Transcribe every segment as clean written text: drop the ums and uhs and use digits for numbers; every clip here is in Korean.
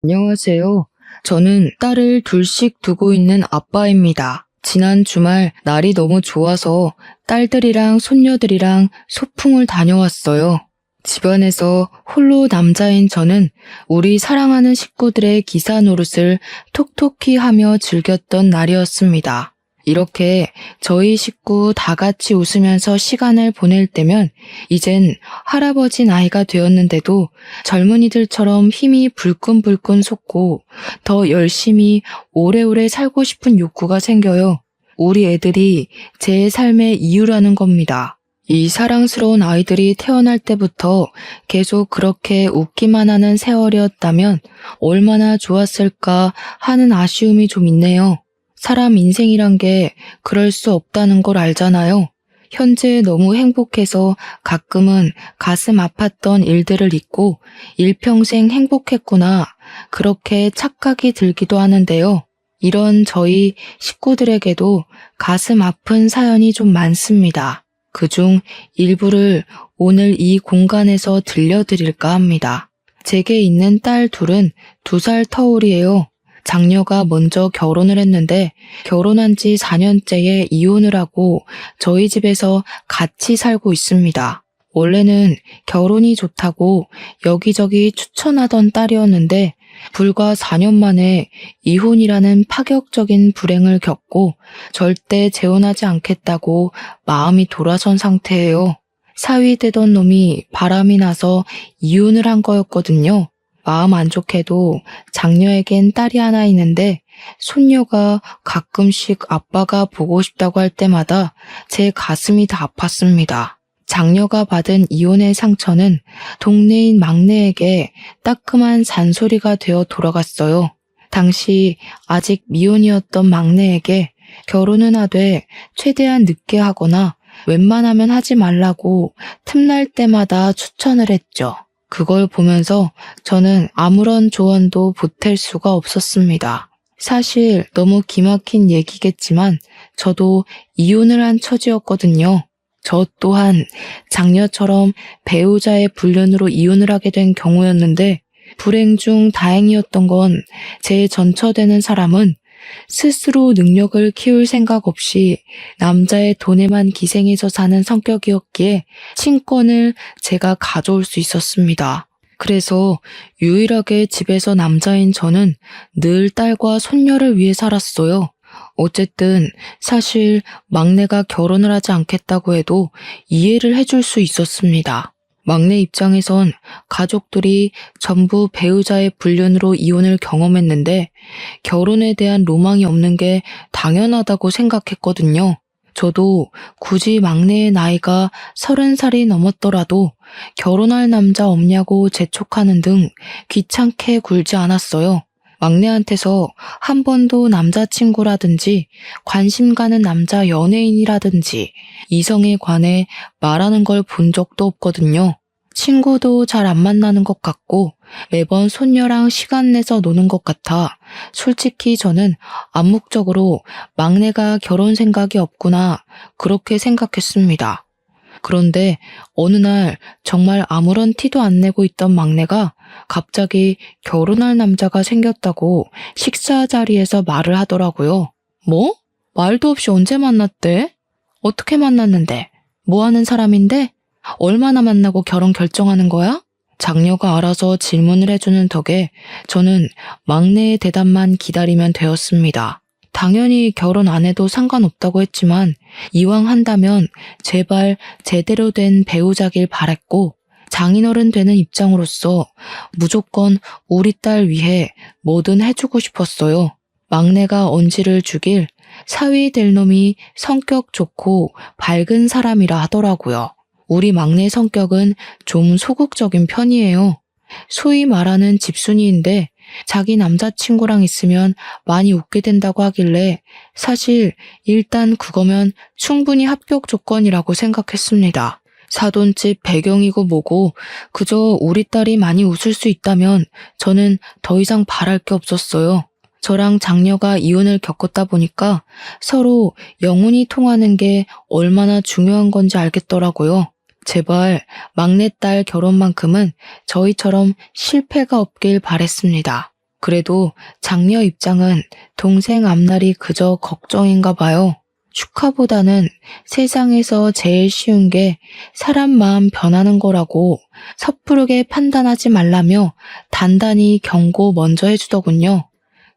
안녕하세요. 저는 딸을 둘씩 두고 있는 아빠입니다. 지난 주말 날이 너무 좋아서 딸들이랑 손녀들이랑 소풍을 다녀왔어요. 집안에서 홀로 남자인 저는 우리 사랑하는 식구들의 기사 노릇을 톡톡히 하며 즐겼던 날이었습니다. 이렇게 저희 식구 다 같이 웃으면서 시간을 보낼 때면 이젠 할아버지 나이가 되었는데도 젊은이들처럼 힘이 불끈불끈 솟고 더 열심히 오래오래 살고 싶은 욕구가 생겨요. 우리 애들이 제 삶의 이유라는 겁니다. 이 사랑스러운 아이들이 태어날 때부터 계속 그렇게 웃기만 하는 세월이었다면 얼마나 좋았을까 하는 아쉬움이 좀 있네요. 사람 인생이란 게 그럴 수 없다는 걸 알잖아요. 현재 너무 행복해서 가끔은 가슴 아팠던 일들을 잊고 일평생 행복했구나, 그렇게 착각이 들기도 하는데요. 이런 저희 식구들에게도 가슴 아픈 사연이 좀 많습니다. 그중 일부를 오늘 이 공간에서 들려드릴까 합니다. 제게 있는 딸 둘은 2살 터울이에요. 장녀가 먼저 결혼을 했는데 결혼한 지 4년째에 이혼을 하고 저희 집에서 같이 살고 있습니다. 원래는 결혼이 좋다고 여기저기 추천하던 딸이었는데 불과 4년 만에 이혼이라는 파격적인 불행을 겪고 절대 재혼하지 않겠다고 마음이 돌아선 상태예요. 사위되던 놈이 바람이 나서 이혼을 한 거였거든요. 마음 안 좋게도 장녀에겐 딸이 하나 있는데 손녀가 가끔씩 아빠가 보고 싶다고 할 때마다 제 가슴이 다 아팠습니다. 장녀가 받은 이혼의 상처는 동네인 막내에게 따끔한 잔소리가 되어 돌아갔어요. 당시 아직 미혼이었던 막내에게 결혼은 하되 최대한 늦게 하거나 웬만하면 하지 말라고 틈날 때마다 추천을 했죠. 그걸 보면서 저는 아무런 조언도 보탤 수가 없었습니다. 사실 너무 기막힌 얘기겠지만 저도 이혼을 한 처지였거든요. 저 또한 장녀처럼 배우자의 불륜으로 이혼을 하게 된 경우였는데 불행 중 다행이었던 건 제 전처되는 사람은 스스로 능력을 키울 생각 없이 남자의 돈에만 기생해서 사는 성격이었기에 친권을 제가 가져올 수 있었습니다. 그래서 유일하게 집에서 남자인 저는 늘 딸과 손녀를 위해 살았어요. 어쨌든 사실 막내가 결혼을 하지 않겠다고 해도 이해를 해줄 수 있었습니다. 막내 입장에선 가족들이 전부 배우자의 불륜으로 이혼을 경험했는데 결혼에 대한 로망이 없는 게 당연하다고 생각했거든요. 저도 굳이 막내의 나이가 30살이 넘었더라도 결혼할 남자 없냐고 재촉하는 등 귀찮게 굴지 않았어요. 막내한테서 한 번도 남자친구라든지 관심 가는 남자 연예인이라든지 이성에 관해 말하는 걸 본 적도 없거든요. 친구도 잘 안 만나는 것 같고 매번 손녀랑 시간 내서 노는 것 같아 솔직히 저는 암묵적으로 막내가 결혼 생각이 없구나, 그렇게 생각했습니다. 그런데 어느 날 정말 아무런 티도 안 내고 있던 막내가 갑자기 결혼할 남자가 생겼다고 식사 자리에서 말을 하더라고요. 뭐? 말도 없이 언제 만났대? 어떻게 만났는데? 뭐 하는 사람인데? 얼마나 만나고 결혼 결정하는 거야? 장녀가 알아서 질문을 해주는 덕에 저는 막내의 대답만 기다리면 되었습니다. 당연히 결혼 안 해도 상관없다고 했지만 이왕 한다면 제발 제대로 된 배우자길 바랬고 장인어른 되는 입장으로서 무조건 우리 딸 위해 뭐든 해주고 싶었어요. 막내가 언지를 주길 사위 될 놈이 성격 좋고 밝은 사람이라 하더라고요. 우리 막내 성격은 좀 소극적인 편이에요. 소위 말하는 집순이인데 자기 남자친구랑 있으면 많이 웃게 된다고 하길래 사실 일단 그거면 충분히 합격 조건이라고 생각했습니다. 사돈집 배경이고 뭐고 그저 우리 딸이 많이 웃을 수 있다면 저는 더 이상 바랄 게 없었어요. 저랑 장녀가 이혼을 겪었다 보니까 서로 영혼이 통하는 게 얼마나 중요한 건지 알겠더라고요. 제발 막내딸 결혼만큼은 저희처럼 실패가 없길 바랬습니다. 그래도 장녀 입장은 동생 앞날이 그저 걱정인가 봐요. 축하보다는 세상에서 제일 쉬운 게 사람 마음 변하는 거라고 섣부르게 판단하지 말라며 단단히 경고 먼저 해주더군요.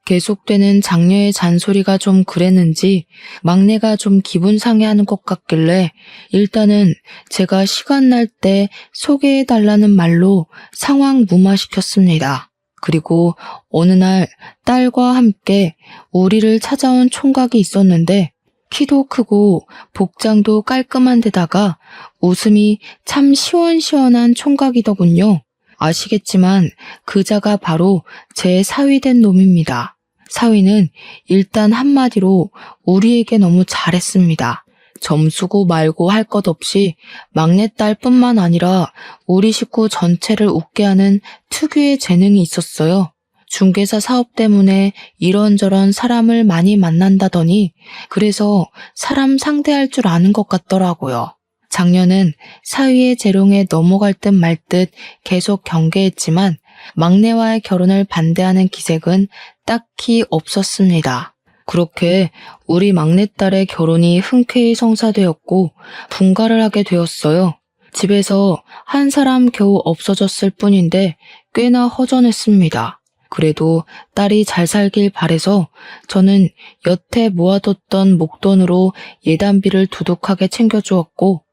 계속되는 장녀의 잔소리가 좀 그랬는지 막내가 좀 기분 상해하는 것 같길래 일단은 제가 시간 날 때 소개해달라는 말로 상황 무마시켰습니다. 그리고 어느 날 딸과 함께 우리를 찾아온 총각이 있었는데 키도 크고 복장도 깔끔한 데다가 웃음이 참 시원시원한 총각이더군요. 아시겠지만 그자가 바로 제 사위된 놈입니다. 사위는 일단 한마디로 우리에게 너무 잘했습니다. 점수고 말고 할 것 없이 막내딸뿐만 아니라 우리 식구 전체를 웃게 하는 특유의 재능이 있었어요. 중개사 사업 때문에 이런저런 사람을 많이 만난다더니 그래서 사람 상대할 줄 아는 것 같더라고요. 작년은 사위의 재롱에 넘어갈 듯 말 듯 계속 경계했지만 막내와의 결혼을 반대하는 기색은 딱히 없었습니다. 그렇게 우리 막내딸의 결혼이 흔쾌히 성사되었고 분가를 하게 되었어요. 집에서 한 사람 겨우 없어졌을 뿐인데 꽤나 허전했습니다. 그래도 딸이 잘 살길 바래서 저는 여태 모아뒀던 목돈으로 예단비를 두둑하게 챙겨주었고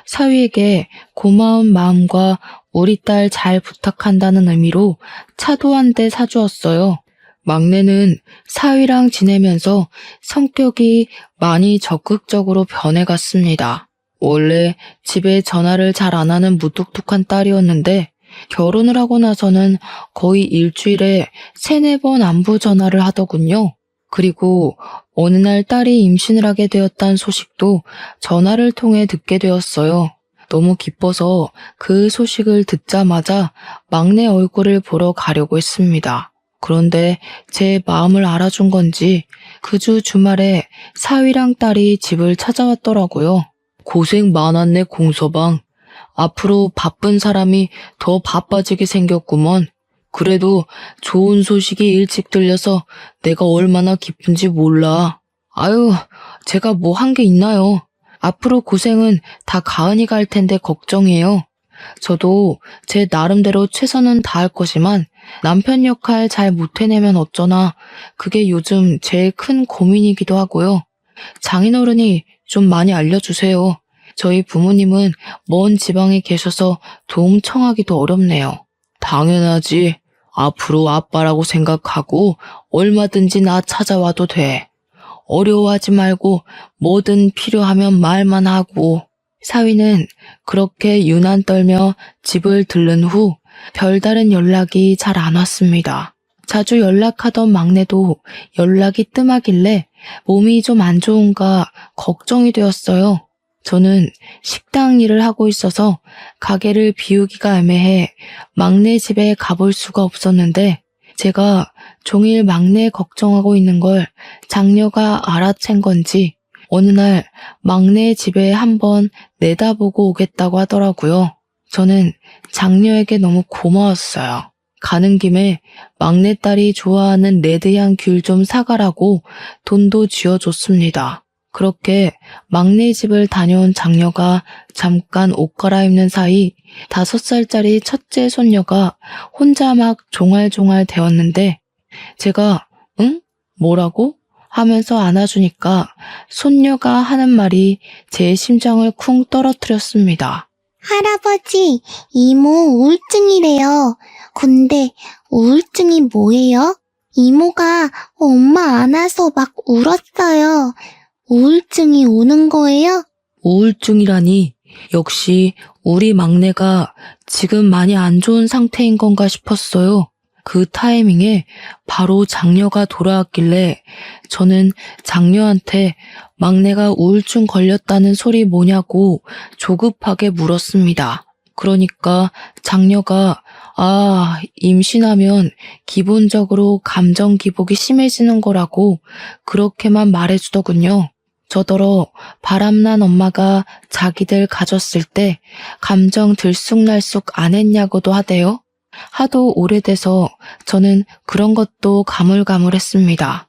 사위에게 고마운 마음과 우리 딸 잘 부탁한다는 의미로 차도 한 대 사주었어요. 막내는 사위랑 지내면서 성격이 많이 적극적으로 변해갔습니다. 원래 집에 전화를 잘 안 하는 무뚝뚝한 딸이었는데 결혼을 하고 나서는 거의 일주일에 3-4번 안부 전화를 하더군요. 그리고 어느 날 딸이 임신을 하게 되었다는 소식도 전화를 통해 듣게 되었어요. 너무 기뻐서 그 소식을 듣자마자 막내 얼굴을 보러 가려고 했습니다. 그런데 제 마음을 알아준 건지 그 주 주말에 사위랑 딸이 집을 찾아왔더라고요. 고생 많았네, 공서방. 앞으로 바쁜 사람이 더 바빠지게 생겼구먼. 그래도 좋은 소식이 일찍 들려서 내가 얼마나 기쁜지 몰라. 아유, 제가 뭐 한 게 있나요? 앞으로 고생은 다 가은이가 할 텐데 걱정이에요. 저도 제 나름대로 최선은 다할 것이만 남편 역할 잘 못 해내면 어쩌나 그게 요즘 제일 큰 고민이기도 하고요. 장인어른이 좀 많이 알려주세요. 저희 부모님은 먼 지방에 계셔서 도움 청하기도 어렵네요. 당연하지. 앞으로 아빠라고 생각하고 얼마든지 나 찾아와도 돼. 어려워하지 말고 뭐든 필요하면 말만 하고. 사위는 그렇게 유난 떨며 집을 들른 후 별다른 연락이 잘 안 왔습니다. 자주 연락하던 막내도 연락이 뜸하길래 몸이 좀 안 좋은가 걱정이 되었어요. 저는 식당 일을 하고 있어서 가게를 비우기가 애매해 막내 집에 가볼 수가 없었는데 제가 종일 막내 걱정하고 있는 걸 장녀가 알아챈 건지 어느 날 막내 집에 한번 내다보고 오겠다고 하더라고요. 저는 장녀에게 너무 고마웠어요. 가는 김에 막내딸이 좋아하는 레드향 귤 좀 사가라고 돈도 쥐어줬습니다. 그렇게 막내 집을 다녀온 장녀가 잠깐 옷 갈아입는 사이 5살짜리 첫째 손녀가 혼자 막 종알종알 대었는데 제가 응? 뭐라고? 하면서 안아주니까 손녀가 하는 말이 제 심장을 쿵 떨어뜨렸습니다. 할아버지, 이모 우울증이래요. 근데 우울증이 뭐예요? 이모가 엄마 안아서 막 울었어요. 우울증이 오는 거예요? 우울증이라니 역시 우리 막내가 지금 많이 안 좋은 상태인 건가 싶었어요. 그 타이밍에 바로 장녀가 돌아왔길래 저는 장녀한테 막내가 우울증 걸렸다는 소리 뭐냐고 조급하게 물었습니다. 그러니까 장녀가 임신하면 기본적으로 감정 기복이 심해지는 거라고 그렇게만 말해주더군요. 저더러 바람난 엄마가 자기들 가졌을 때 감정 들쑥날쑥 안 했냐고도 하대요. 하도 오래돼서 저는 그런 것도 가물가물했습니다.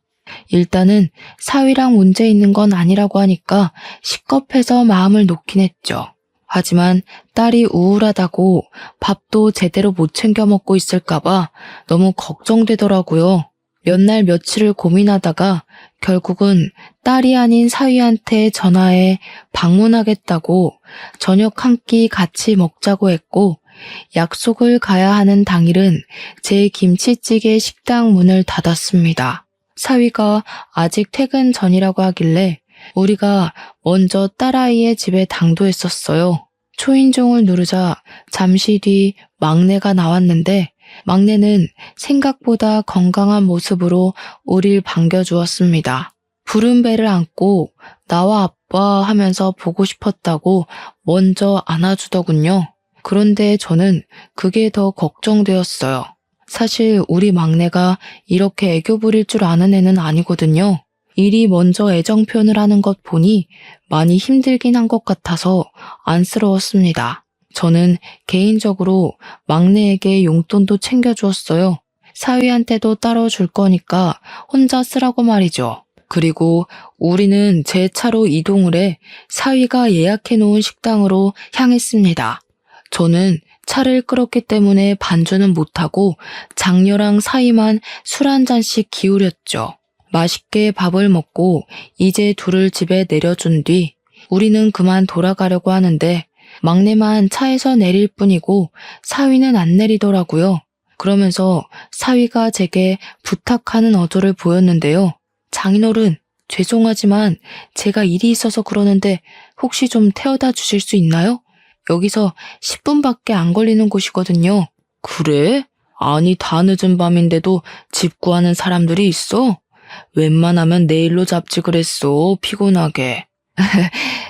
일단은 사위랑 문제 있는 건 아니라고 하니까 식겁해서 마음을 놓긴 했죠. 하지만 딸이 우울하다고 밥도 제대로 못 챙겨 먹고 있을까봐 너무 걱정되더라고요. 몇 날 며칠을 고민하다가 결국은 딸이 아닌 사위한테 전화해 방문하겠다고 저녁 한 끼 같이 먹자고 했고, 약속을 가야 하는 당일은 제 김치찌개 식당 문을 닫았습니다. 사위가 아직 퇴근 전이라고 하길래 우리가 먼저 딸아이의 집에 당도했었어요. 초인종을 누르자 잠시 뒤 막내가 나왔는데, 막내는 생각보다 건강한 모습으로 우릴 반겨주었습니다. 부른 배를 안고 나와 아빠 하면서 보고 싶었다고 먼저 안아주더군요. 그런데 저는 그게 더 걱정되었어요. 사실 우리 막내가 이렇게 애교 부릴 줄 아는 애는 아니거든요. 일이 먼저 애정 표현을 하는 것 보니 많이 힘들긴 한 것 같아서 안쓰러웠습니다. 저는 개인적으로 막내에게 용돈도 챙겨주었어요. 사위한테도 따로 줄 거니까 혼자 쓰라고 말이죠. 그리고 우리는 제 차로 이동을 해 사위가 예약해 놓은 식당으로 향했습니다. 저는 차를 끌었기 때문에 반주는 못하고 장녀랑 사위만 술 한 잔씩 기울였죠. 맛있게 밥을 먹고 이제 둘을 집에 내려준 뒤 우리는 그만 돌아가려고 하는데 막내만 차에서 내릴 뿐이고 사위는 안 내리더라고요. 그러면서 사위가 제게 부탁하는 어조를 보였는데요. 장인어른, 죄송하지만 제가 일이 있어서 그러는데 혹시 좀 태워다 주실 수 있나요? 여기서 10분밖에 안 걸리는 곳이거든요. 그래? 아니, 다 늦은 밤인데도 집 구하는 사람들이 있어? 웬만하면 내일로 잡지 그랬어, 피곤하게.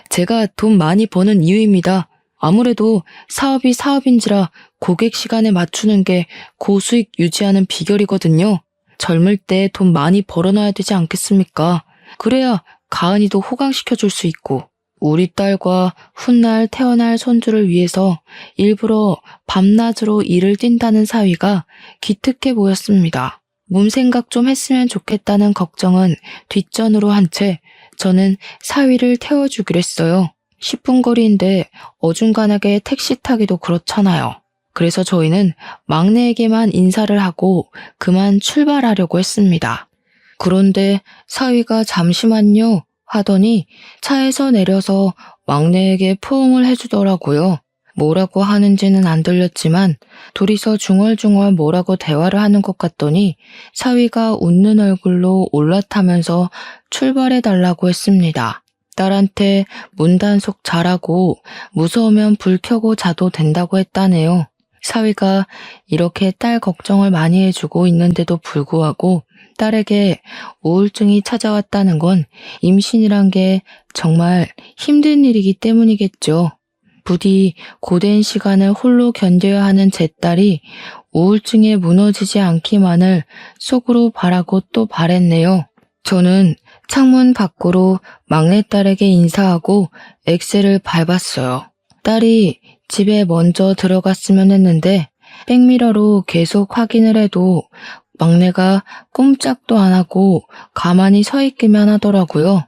제가 돈 많이 버는 이유입니다. 아무래도 사업이 사업인지라 고객 시간에 맞추는 게 고수익 유지하는 비결이거든요. 젊을 때 돈 많이 벌어놔야 되지 않겠습니까? 그래야 가은이도 호강시켜줄 수 있고, 우리 딸과 훗날 태어날 손주를 위해서 일부러 밤낮으로 일을 뛴다는 사위가 기특해 보였습니다. 몸 생각 좀 했으면 좋겠다는 걱정은 뒷전으로 한 채 저는 사위를 태워주기로 했어요. 10분 거리인데 어중간하게 택시 타기도 그렇잖아요. 그래서 저희는 막내에게만 인사를 하고 그만 출발하려고 했습니다. 그런데 사위가 잠시만요 하더니 차에서 내려서 막내에게 포옹을 해주더라고요. 뭐라고 하는지는 안 들렸지만 둘이서 중얼중얼 뭐라고 대화를 하는 것 같더니 사위가 웃는 얼굴로 올라타면서 출발해달라고 했습니다. 딸한테 문단속 잘하고 무서우면 불 켜고 자도 된다고 했다네요. 사위가 이렇게 딸 걱정을 많이 해주고 있는데도 불구하고 딸에게 우울증이 찾아왔다는 건 임신이란 게 정말 힘든 일이기 때문이겠죠. 부디 고된 시간을 홀로 견뎌야 하는 제 딸이 우울증에 무너지지 않기만을 속으로 바라고 또 바랬네요. 저는 창문 밖으로 막내딸에게 인사하고 엑셀을 밟았어요. 딸이 집에 먼저 들어갔으면 했는데 백미러로 계속 확인을 해도 막내가 꼼짝도 안 하고 가만히 서 있기만 하더라고요.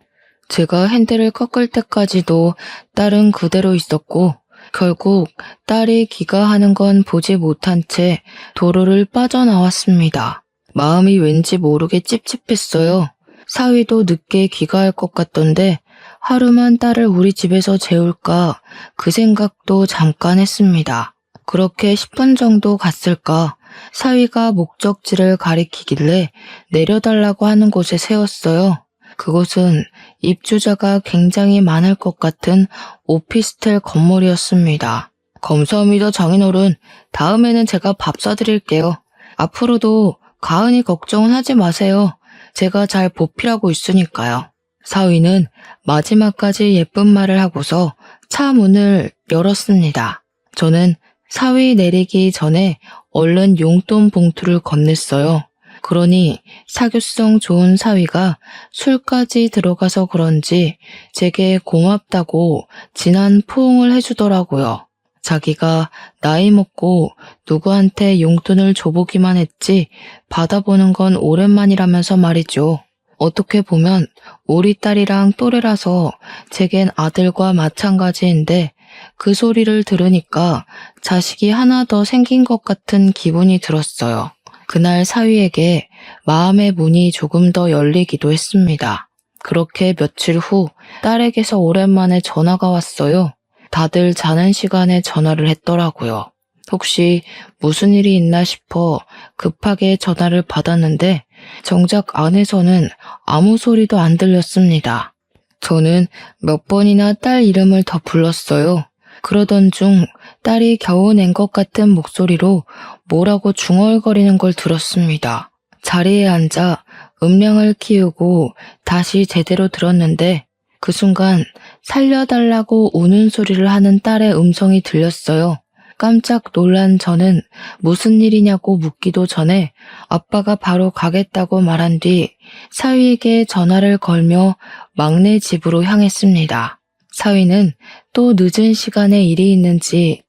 제가 핸들을 꺾을 때까지도 딸은 그대로 있었고 결국 딸이 귀가하는 건 보지 못한 채 도로를 빠져나왔습니다. 마음이 왠지 모르게 찝찝했어요. 사위도 늦게 귀가할 것 같던데 하루만 딸을 우리 집에서 재울까 그 생각도 잠깐 했습니다. 그렇게 10분 정도 갔을까 사위가 목적지를 가리키길래 내려달라고 하는 곳에 세웠어요. 그곳은 입주자가 굉장히 많을 것 같은 오피스텔 건물이었습니다. 감사합니다, 장인어른. 다음에는 제가 밥 사드릴게요. 앞으로도 가은이 걱정은 하지 마세요. 제가 잘 보필하고 있으니까요. 사위는 마지막까지 예쁜 말을 하고서 차 문을 열었습니다. 저는 사위 내리기 전에 얼른 용돈 봉투를 건넸어요. 그러니 사교성 좋은 사위가 술까지 들어가서 그런지 제게 고맙다고 진한 포옹을 해주더라고요. 자기가 나이 먹고 누구한테 용돈을 줘보기만 했지 받아보는 건 오랜만이라면서 말이죠. 어떻게 보면 우리 딸이랑 또래라서 제겐 아들과 마찬가지인데 그 소리를 들으니까 자식이 하나 더 생긴 것 같은 기분이 들었어요. 그날 사위에게 마음의 문이 조금 더 열리기도 했습니다. 그렇게 며칠 후 딸에게서 오랜만에 전화가 왔어요. 다들 자는 시간에 전화를 했더라고요. 혹시 무슨 일이 있나 싶어 급하게 전화를 받았는데 정작 안에서는 아무 소리도 안 들렸습니다. 저는 몇 번이나 딸 이름을 더 불렀어요. 그러던 중 딸이 겨우 낸 것 같은 목소리로 뭐라고 중얼거리는 걸 들었습니다. 자리에 앉아 음량을 키우고 다시 제대로 들었는데 그 순간 살려달라고 우는 소리를 하는 딸의 음성이 들렸어요. 깜짝 놀란 저는 무슨 일이냐고 묻기도 전에 아빠가 바로 가겠다고 말한 뒤 사위에게 전화를 걸며 막내 집으로 향했습니다. 사위는 또 늦은 시간에 일이 있는지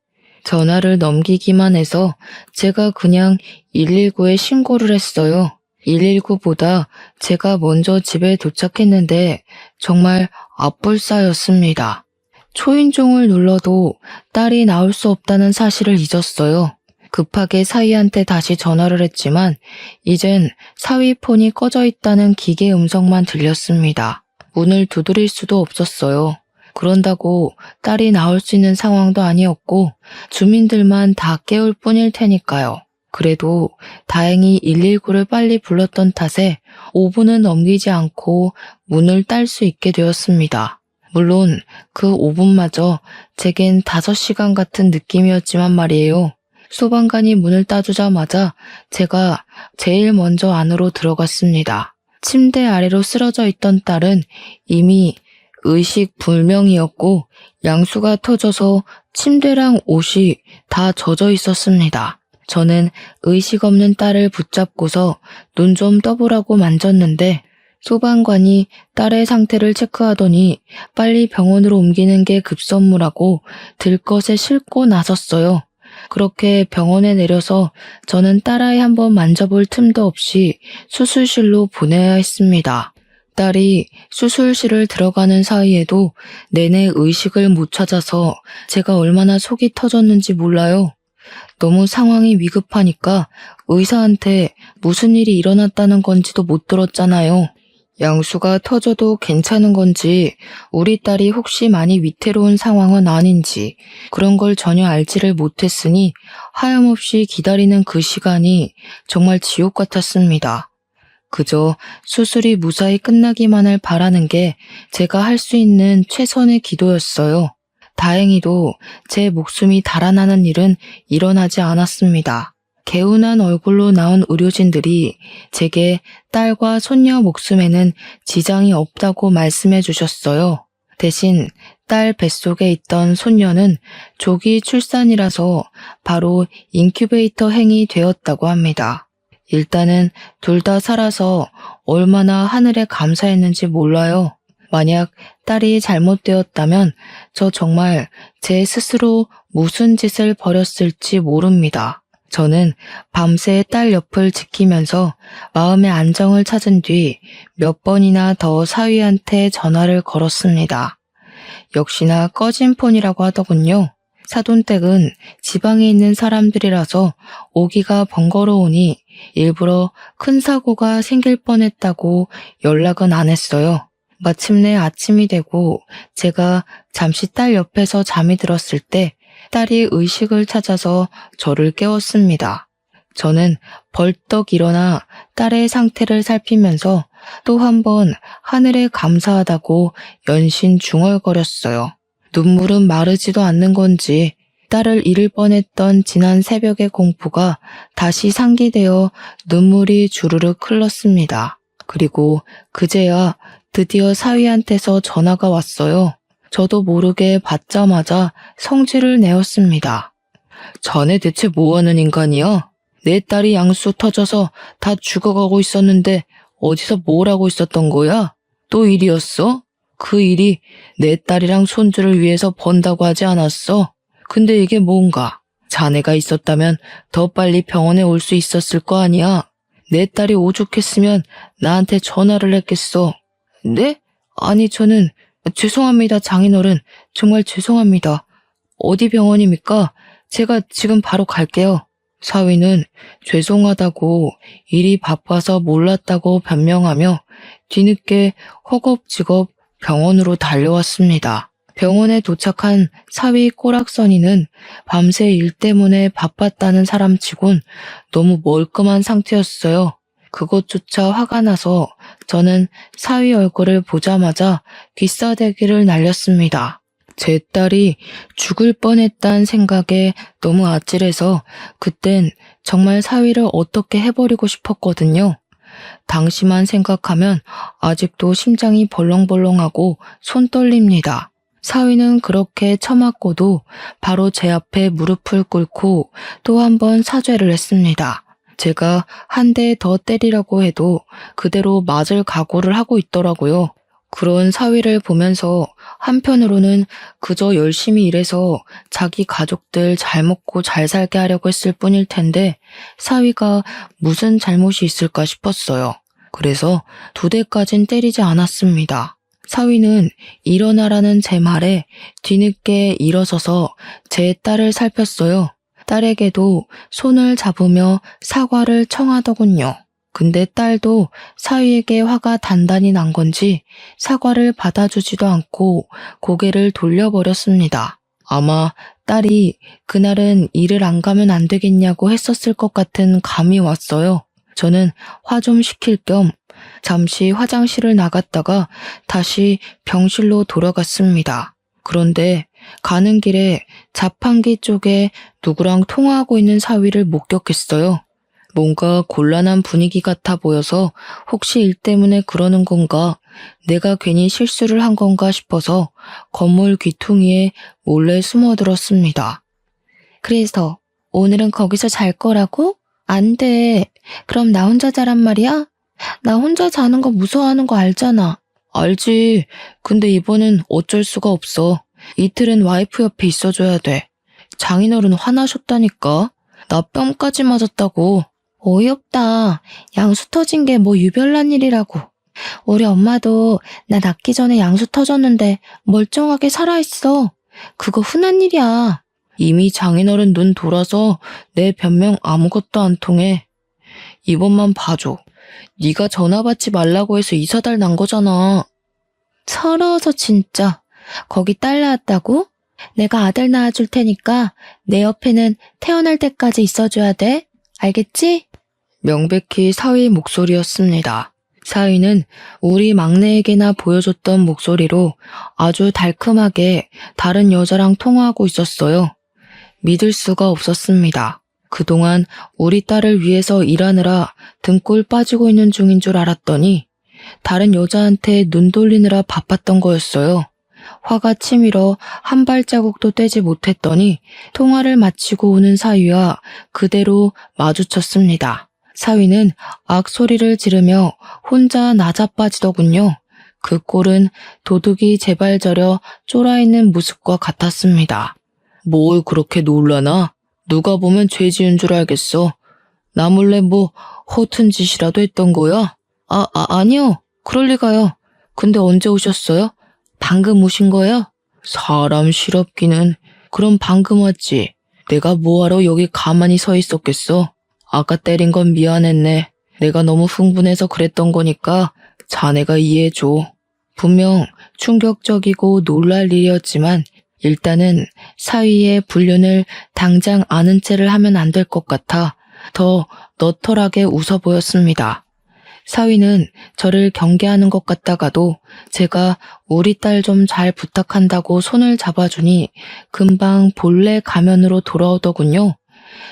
전화를 넘기기만 해서 제가 그냥 119에 신고를 했어요. 119보다 제가 먼저 집에 도착했는데 정말 앞불싸였습니다. 초인종을 눌러도 딸이 나올 수 없다는 사실을 잊었어요. 급하게 사위한테 다시 전화를 했지만 이젠 사위 폰이 꺼져 있다는 기계 음성만 들렸습니다. 문을 두드릴 수도 없었어요. 그런다고 딸이 나올 수 있는 상황도 아니었고 주민들만 다 깨울 뿐일 테니까요. 그래도 다행히 119를 빨리 불렀던 탓에 5분은 넘기지 않고 문을 딸 수 있게 되었습니다. 물론 그 5분마저 제겐 5시간 같은 느낌이었지만 말이에요. 소방관이 문을 따주자마자 제가 제일 먼저 안으로 들어갔습니다. 침대 아래로 쓰러져 있던 딸은 이미 의식 불명이었고 양수가 터져서 침대랑 옷이 다 젖어 있었습니다. 저는 의식 없는 딸을 붙잡고서 눈 좀 떠보라고 만졌는데 소방관이 딸의 상태를 체크하더니 빨리 병원으로 옮기는 게 급선무라고 들것에 싣고 나섰어요. 그렇게 병원에 내려서 저는 딸아이 한번 만져볼 틈도 없이 수술실로 보내야 했습니다. 딸이 수술실을 들어가는 사이에도 내내 의식을 못 찾아서 제가 얼마나 속이 터졌는지 몰라요. 너무 상황이 위급하니까 의사한테 무슨 일이 일어났다는 건지도 못 들었잖아요. 양수가 터져도 괜찮은 건지 우리 딸이 혹시 많이 위태로운 상황은 아닌지 그런 걸 전혀 알지를 못했으니 하염없이 기다리는 그 시간이 정말 지옥 같았습니다. 그저 수술이 무사히 끝나기만을 바라는 게 제가 할 수 있는 최선의 기도였어요. 다행히도 제 목숨이 달아나는 일은 일어나지 않았습니다. 개운한 얼굴로 나온 의료진들이 제게 딸과 손녀 목숨에는 지장이 없다고 말씀해 주셨어요. 대신 딸 뱃속에 있던 손녀는 조기 출산이라서 바로 인큐베이터 행이 되었다고 합니다. 일단은 둘 다 살아서 얼마나 하늘에 감사했는지 몰라요. 만약 딸이 잘못되었다면 저 정말 제 스스로 무슨 짓을 벌였을지 모릅니다. 저는 밤새 딸 옆을 지키면서 마음의 안정을 찾은 뒤 몇 번이나 더 사위한테 전화를 걸었습니다. 역시나 꺼진 폰이라고 하더군요. 사돈댁은 지방에 있는 사람들이라서 오기가 번거로우니 일부러 큰 사고가 생길 뻔했다고 연락은 안 했어요. 마침내 아침이 되고 제가 잠시 딸 옆에서 잠이 들었을 때 딸이 의식을 찾아서 저를 깨웠습니다. 저는 벌떡 일어나 딸의 상태를 살피면서 또 한 번 하늘에 감사하다고 연신 중얼거렸어요. 눈물은 마르지도 않는 건지 딸을 잃을 뻔했던 지난 새벽의 공포가 다시 상기되어 눈물이 주르륵 흘렀습니다. 그리고 그제야 드디어 사위한테서 전화가 왔어요. 저도 모르게 받자마자 성질을 내었습니다. 자네 대체 뭐하는 인간이야? 내 딸이 양수 터져서 다 죽어가고 있었는데 어디서 뭘 하고 있었던 거야? 또 일이었어? 그 일이 내 딸이랑 손주를 위해서 번다고 하지 않았어? 근데 이게 뭔가? 자네가 있었다면 더 빨리 병원에 올 수 있었을 거 아니야? 내 딸이 오죽했으면 나한테 전화를 했겠어. 네? 아니, 죄송합니다, 장인어른. 정말 죄송합니다. 어디 병원입니까? 제가 지금 바로 갈게요. 사위는 죄송하다고 일이 바빠서 몰랐다고 변명하며 뒤늦게 허겁지겁 병원으로 달려왔습니다. 병원에 도착한 사위 꼬락서니는 밤새 일 때문에 바빴다는 사람치곤 너무 멀끔한 상태였어요. 그것조차 화가 나서 저는 사위 얼굴을 보자마자 귀싸대기를 날렸습니다. 제 딸이 죽을 뻔했다는 생각에 너무 아찔해서 그땐 정말 사위를 어떻게 해버리고 싶었거든요. 당시만 생각하면 아직도 심장이 벌렁벌렁하고 손 떨립니다. 사위는 그렇게 처맞고도 바로 제 앞에 무릎을 꿇고 또 한 번 사죄를 했습니다. 제가 한 대 더 때리려고 해도 그대로 맞을 각오를 하고 있더라고요. 그런 사위를 보면서 한편으로는 그저 열심히 일해서 자기 가족들 잘 먹고 잘 살게 하려고 했을 뿐일 텐데 사위가 무슨 잘못이 있을까 싶었어요. 그래서 2대까진 때리지 않았습니다. 사위는 일어나라는 제 말에 뒤늦게 일어서서 제 딸을 살폈어요. 딸에게도 손을 잡으며 사과를 청하더군요. 근데 딸도 사위에게 화가 단단히 난 건지 사과를 받아주지도 않고 고개를 돌려버렸습니다. 아마 딸이 그날은 일을 안 가면 안 되겠냐고 했었을 것 같은 감이 왔어요. 저는 화 좀 식힐 겸 잠시 화장실을 나갔다가 다시 병실로 돌아갔습니다. 그런데 가는 길에 자판기 쪽에 누구랑 통화하고 있는 사위를 목격했어요. 뭔가 곤란한 분위기 같아 보여서 혹시 일 때문에 그러는 건가, 내가 괜히 실수를 한 건가 싶어서 건물 귀퉁이에 몰래 숨어들었습니다. 그래서 오늘은 거기서 잘 거라고? 안 돼. 그럼 나 혼자 자란 말이야? 나 혼자 자는 거 무서워하는 거 알잖아. 알지. 근데 이번엔 어쩔 수가 없어. 이틀은 와이프 옆에 있어줘야 돼. 장인어른 화나셨다니까. 나 뺨까지 맞았다고. 어이없다. 양수 터진 게 뭐 유별난 일이라고. 우리 엄마도 나 낳기 전에 양수 터졌는데 멀쩡하게 살아있어. 그거 흔한 일이야. 이미 장인어른 눈 돌아서 내 변명 아무것도 안 통해. 이번만 봐줘. 네가 전화 받지 말라고 해서 이사달 난 거잖아. 서러워서 진짜. 거기 딸 낳았다고? 내가 아들 낳아줄 테니까 내 옆에는 태어날 때까지 있어줘야 돼. 알겠지? 명백히 사위의 목소리였습니다. 사위는 우리 막내에게나 보여줬던 목소리로 아주 달큼하게 다른 여자랑 통화하고 있었어요. 믿을 수가 없었습니다. 그동안 우리 딸을 위해서 일하느라 등골 빠지고 있는 중인 줄 알았더니 다른 여자한테 눈 돌리느라 바빴던 거였어요. 화가 치밀어 한 발자국도 떼지 못했더니 통화를 마치고 오는 사위와 그대로 마주쳤습니다. 사위는 악소리를 지르며 혼자 나자빠지더군요. 그 꼴은 도둑이 제발 저려 쫄아있는 모습과 같았습니다. 뭘 그렇게 놀라나? 누가 보면 죄 지은 줄 알겠어. 나 몰래 뭐 허튼 짓이라도 했던 거야? 아니요. 그럴 리가요. 근데 언제 오셨어요? 방금 오신 거예요? 사람 실없기는. 그럼 방금 왔지. 내가 뭐하러 여기 가만히 서 있었겠어? 아까 때린 건 미안했네. 내가 너무 흥분해서 그랬던 거니까 자네가 이해해줘. 분명 충격적이고 놀랄 일이었지만 일단은 사위의 불륜을 당장 아는 체를 하면 안 될 것 같아 더 너털하게 웃어 보였습니다. 사위는 저를 경계하는 것 같다가도 제가 우리 딸 좀 잘 부탁한다고 손을 잡아주니 금방 본래 가면으로 돌아오더군요.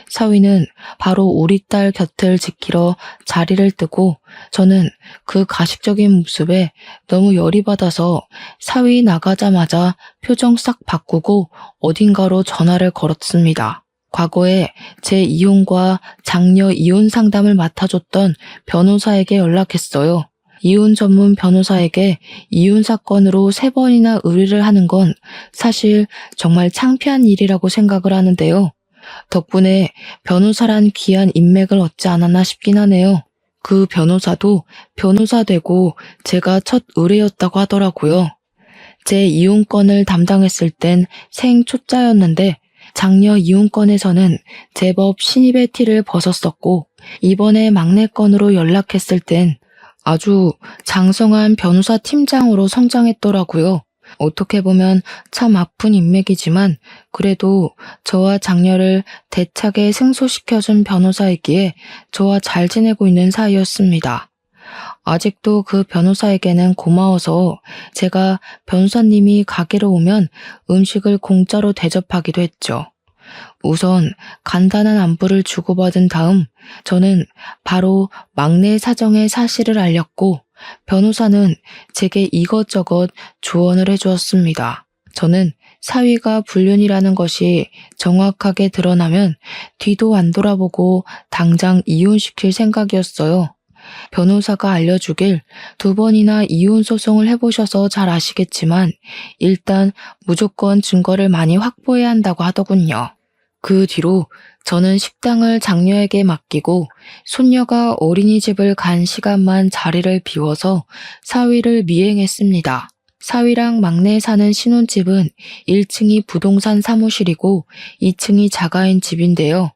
사위는 바로 우리 딸 곁을 지키러 자리를 뜨고 저는 그 가식적인 모습에 너무 열이 받아서 사위 나가자마자 표정 싹 바꾸고 어딘가로 전화를 걸었습니다. 과거에 제 이혼과 장녀 이혼 상담을 맡아줬던 변호사에게 연락했어요. 이혼 전문 변호사에게 이혼 사건으로 3번이나 의뢰를 하는 건 사실 정말 창피한 일이라고 생각을 하는데요. 덕분에 변호사란 귀한 인맥을 얻지 않았나 싶긴 하네요. 그 변호사도 변호사 되고 제가 첫 의뢰였다고 하더라고요. 제 이혼건을 담당했을 땐 생초짜였는데 장녀 이혼건에서는 제법 신입의 티를 벗었었고 이번에 막내 건으로 연락했을 땐 아주 장성한 변호사 팀장으로 성장했더라고요. 어떻게 보면 참 아픈 인맥이지만 그래도 저와 장녀를 대차게 승소시켜준 변호사이기에 저와 잘 지내고 있는 사이였습니다. 아직도 그 변호사에게는 고마워서 제가 변호사님이 가게로 오면 음식을 공짜로 대접하기도 했죠. 우선 간단한 안부를 주고받은 다음 저는 바로 막내 사정의 사실을 알렸고 변호사는 제게 이것저것 조언을 해주었습니다. 저는 사위가 불륜이라는 것이 정확하게 드러나면 뒤도 안 돌아보고 당장 이혼시킬 생각이었어요. 변호사가 알려주길 2번이나 이혼 소송을 해보셔서 잘 아시겠지만 일단 무조건 증거를 많이 확보해야 한다고 하더군요. 그 뒤로 저는 식당을 장녀에게 맡기고 손녀가 어린이집을 간 시간만 자리를 비워서 사위를 미행했습니다. 사위랑 막내 사는 신혼집은 1층이 부동산 사무실이고 2층이 자가인 집인데요.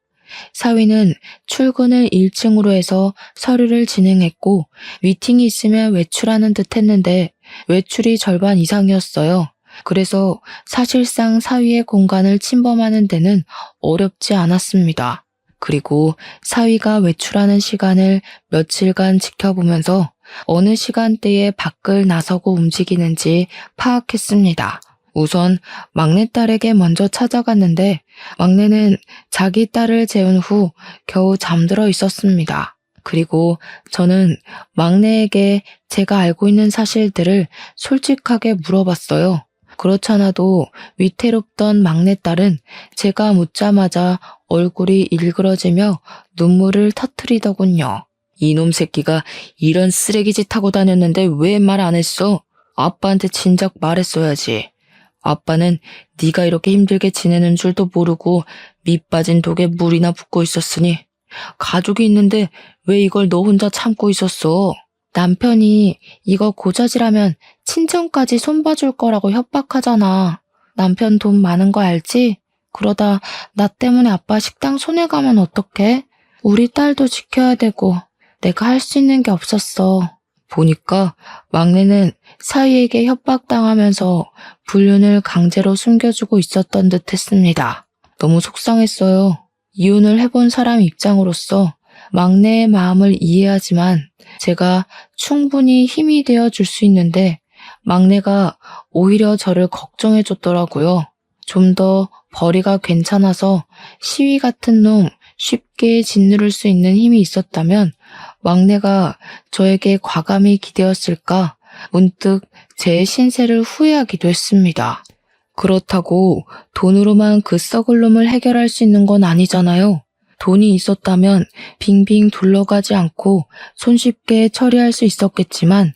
사위는 출근을 1층으로 해서 서류를 진행했고 미팅이 있으면 외출하는 듯 했는데 외출이 절반 이상이었어요. 그래서 사실상 사위의 공간을 침범하는 데는 어렵지 않았습니다. 그리고 사위가 외출하는 시간을 며칠간 지켜보면서 어느 시간대에 밖을 나서고 움직이는지 파악했습니다. 우선 막내딸에게 먼저 찾아갔는데 막내는 자기 딸을 재운 후 겨우 잠들어 있었습니다. 그리고 저는 막내에게 제가 알고 있는 사실들을 솔직하게 물어봤어요. 그렇잖아도 위태롭던 막내딸은 제가 묻자마자 얼굴이 일그러지며 눈물을 터뜨리더군요. 이놈 새끼가 이런 쓰레기짓 하고 다녔는데 왜 말 안 했어? 아빠한테 진작 말했어야지. 아빠는 네가 이렇게 힘들게 지내는 줄도 모르고 밑 빠진 독에 물이나 붓고 있었으니 가족이 있는데 왜 이걸 너 혼자 참고 있었어? 남편이 이거 고자질하면 친정까지 손봐줄 거라고 협박하잖아. 남편 돈 많은 거 알지? 그러다 나 때문에 아빠 식당 손해가면 어떡해? 우리 딸도 지켜야 되고 내가 할 수 있는 게 없었어. 보니까 막내는 사위에게 협박당하면서 불륜을 강제로 숨겨주고 있었던 듯 했습니다. 너무 속상했어요. 이혼을 해본 사람 입장으로서 막내의 마음을 이해하지만 제가 충분히 힘이 되어 줄 수 있는데 막내가 오히려 저를 걱정해 줬더라고요. 좀 더 벌이가 괜찮아서 시위 같은 놈 쉽게 짓누를 수 있는 힘이 있었다면 막내가 저에게 과감히 기대었을까 문득 제 신세를 후회하기도 했습니다. 그렇다고 돈으로만 그 썩을 놈을 해결할 수 있는 건 아니잖아요. 돈이 있었다면 빙빙 둘러가지 않고 손쉽게 처리할 수 있었겠지만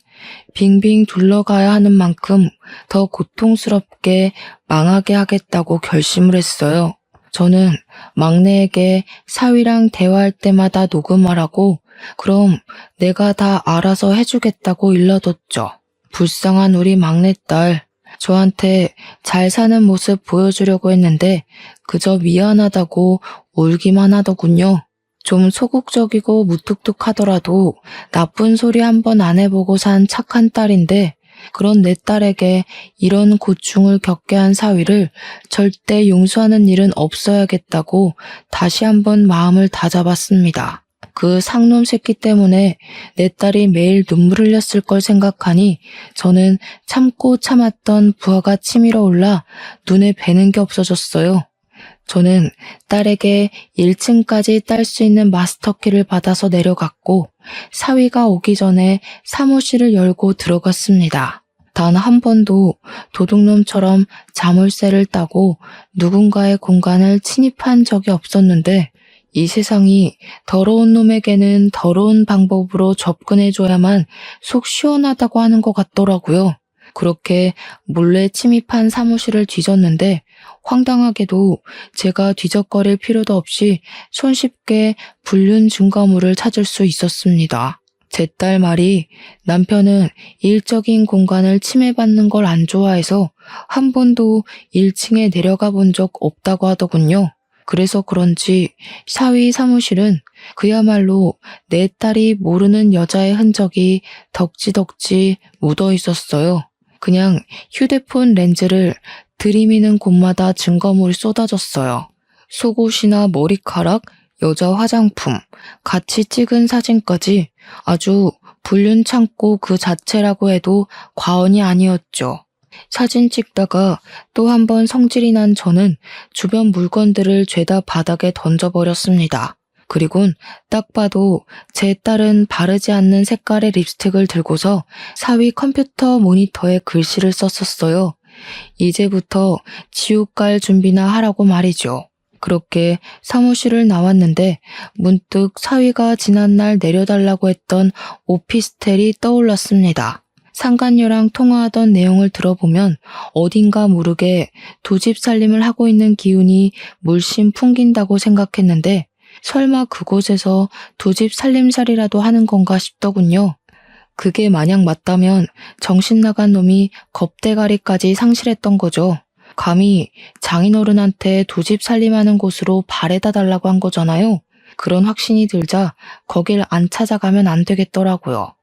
빙빙 둘러가야 하는 만큼 더 고통스럽게 망하게 하겠다고 결심을 했어요. 저는 막내에게 사위랑 대화할 때마다 녹음하라고 그럼 내가 다 알아서 해주겠다고 일러뒀죠. 불쌍한 우리 막내딸. 저한테 잘 사는 모습 보여주려고 했는데 그저 미안하다고 울기만 하더군요. 좀 소극적이고 무뚝뚝하더라도 나쁜 소리 한 번 안 해보고 산 착한 딸인데 그런 내 딸에게 이런 고충을 겪게 한 사위를 절대 용서하는 일은 없어야겠다고 다시 한번 마음을 다잡았습니다. 그 상놈 새끼 때문에 내 딸이 매일 눈물 흘렸을 걸 생각하니 저는 참고 참았던 부하가 치밀어 올라 눈에 뵈는 게 없어졌어요. 저는 딸에게 1층까지 딸 수 있는 마스터키를 받아서 내려갔고 사위가 오기 전에 사무실을 열고 들어갔습니다. 단 한 번도 도둑놈처럼 자물쇠를 따고 누군가의 공간을 침입한 적이 없었는데 이 세상이 더러운 놈에게는 더러운 방법으로 접근해줘야만 속 시원하다고 하는 것 같더라고요. 그렇게 몰래 침입한 사무실을 뒤졌는데 황당하게도 제가 뒤적거릴 필요도 없이 손쉽게 불륜 증거물을 찾을 수 있었습니다. 제 딸 말이 남편은 일적인 공간을 침해받는 걸 안 좋아해서 한 번도 1층에 내려가 본 적 없다고 하더군요. 그래서 그런지 사위 사무실은 그야말로 내 딸이 모르는 여자의 흔적이 덕지덕지 묻어 있었어요. 그냥 휴대폰 렌즈를 들이미는 곳마다 증거물이 쏟아졌어요. 속옷이나 머리카락, 여자 화장품, 같이 찍은 사진까지 아주 불륜 창고 그 자체라고 해도 과언이 아니었죠. 사진 찍다가 또 한 번 성질이 난 저는 주변 물건들을 죄다 바닥에 던져버렸습니다. 그리곤 딱 봐도 제 딸은 바르지 않는 색깔의 립스틱을 들고서 사위 컴퓨터 모니터에 글씨를 썼었어요. 이제부터 지옥 갈 준비나 하라고 말이죠. 그렇게 사무실을 나왔는데 문득 사위가 지난날 내려달라고 했던 오피스텔이 떠올랐습니다. 상간녀랑 통화하던 내용을 들어보면 어딘가 모르게 두 집 살림을 하고 있는 기운이 물씬 풍긴다고 생각했는데 설마 그곳에서 두 집 살림살이라도 하는 건가 싶더군요. 그게 만약 맞다면 정신 나간 놈이 겁대가리까지 상실했던 거죠. 감히 장인어른한테 두 집 살림하는 곳으로 발에다 달라고 한 거잖아요. 그런 확신이 들자 거길 안 찾아가면 안 되겠더라고요.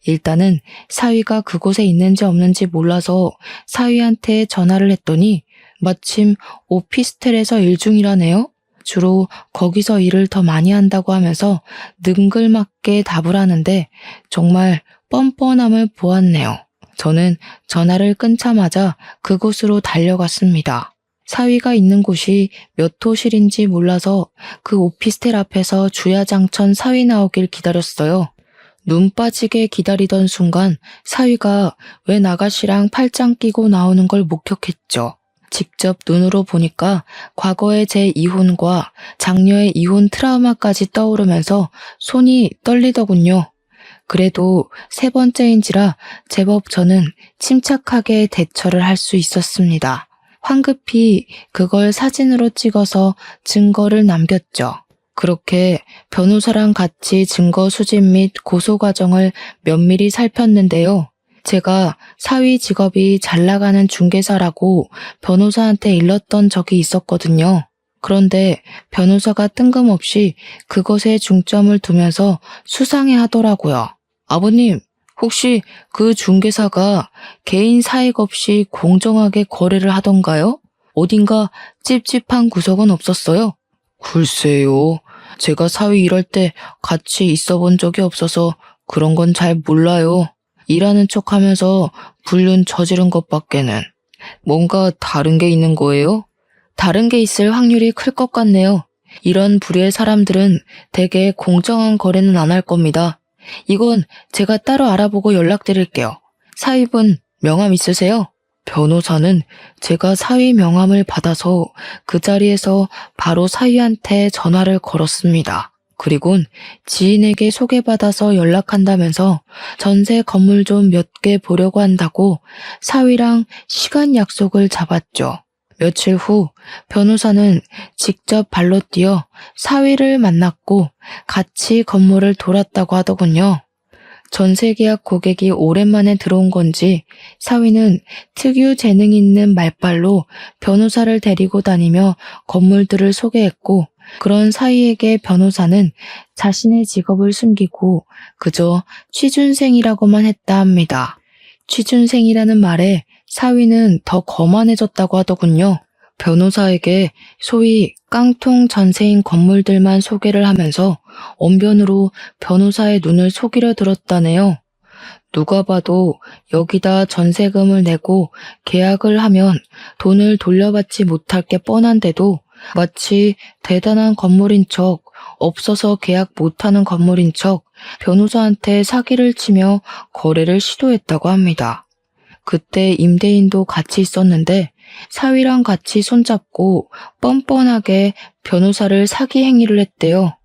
일단은 사위가 그곳에 있는지 없는지 몰라서 사위한테 전화를 했더니 마침 오피스텔에서 일 중이라네요. 주로 거기서 일을 더 많이 한다고 하면서 능글맞게 답을 하는데 정말 뻔뻔함을 보았네요. 저는 전화를 끊자마자 그곳으로 달려갔습니다. 사위가 있는 곳이 몇 호실인지 몰라서 그 오피스텔 앞에서 주야장천 사위 나오길 기다렸어요. 눈 빠지게 기다리던 순간 사위가 웬 아가씨랑 팔짱 끼고 나오는 걸 목격했죠. 직접 눈으로 보니까 과거의 제 이혼과 장녀의 이혼 트라우마까지 떠오르면서 손이 떨리더군요. 그래도 세 번째인지라 제법 저는 침착하게 대처를 할 수 있었습니다. 황급히 그걸 사진으로 찍어서 증거를 남겼죠. 그렇게 변호사랑 같이 증거 수집 및 고소 과정을 면밀히 살폈는데요. 제가 사위 직업이 잘 나가는 중개사라고 변호사한테 일렀던 적이 있었거든요. 그런데 변호사가 뜬금없이 그것에 중점을 두면서 수상해 하더라고요. 아버님, 혹시 그 중개사가 개인 사익 없이 공정하게 거래를 하던가요? 어딘가 찝찝한 구석은 없었어요? 글쎄요. 제가 사위 일할 때 같이 있어 본 적이 없어서 그런 건 잘 몰라요. 일하는 척 하면서 불륜 저지른 것밖에는. 뭔가 다른 게 있는 거예요? 다른 게 있을 확률이 클 것 같네요. 이런 부류의 사람들은 대개 공정한 거래는 안 할 겁니다. 이건 제가 따로 알아보고 연락드릴게요. 사위분 명함 있으세요? 변호사는 제가 사위 명함을 받아서 그 자리에서 바로 사위한테 전화를 걸었습니다. 그리곤 지인에게 소개받아서 연락한다면서 전세 건물 좀 몇 개 보려고 한다고 사위랑 시간 약속을 잡았죠. 며칠 후 변호사는 직접 발로 뛰어 사위를 만났고 같이 건물을 돌았다고 하더군요. 전세계약 고객이 오랜만에 들어온 건지 사위는 특유 재능 있는 말발로 변호사를 데리고 다니며 건물들을 소개했고 그런 사위에게 변호사는 자신의 직업을 숨기고 그저 취준생이라고만 했다 합니다. 취준생이라는 말에 사위는 더 거만해졌다고 하더군요. 변호사에게 소위 깡통 전세인 건물들만 소개를 하면서 언변으로 변호사의 눈을 속이려 들었다네요. 누가 봐도 여기다 전세금을 내고 계약을 하면 돈을 돌려받지 못할 게 뻔한데도 마치 대단한 건물인 척, 없어서 계약 못하는 건물인 척 변호사한테 사기를 치며 거래를 시도했다고 합니다. 그때 임대인도 같이 있었는데 사위랑 같이 손잡고 뻔뻔하게 변호사를 사기 행위를 했대요.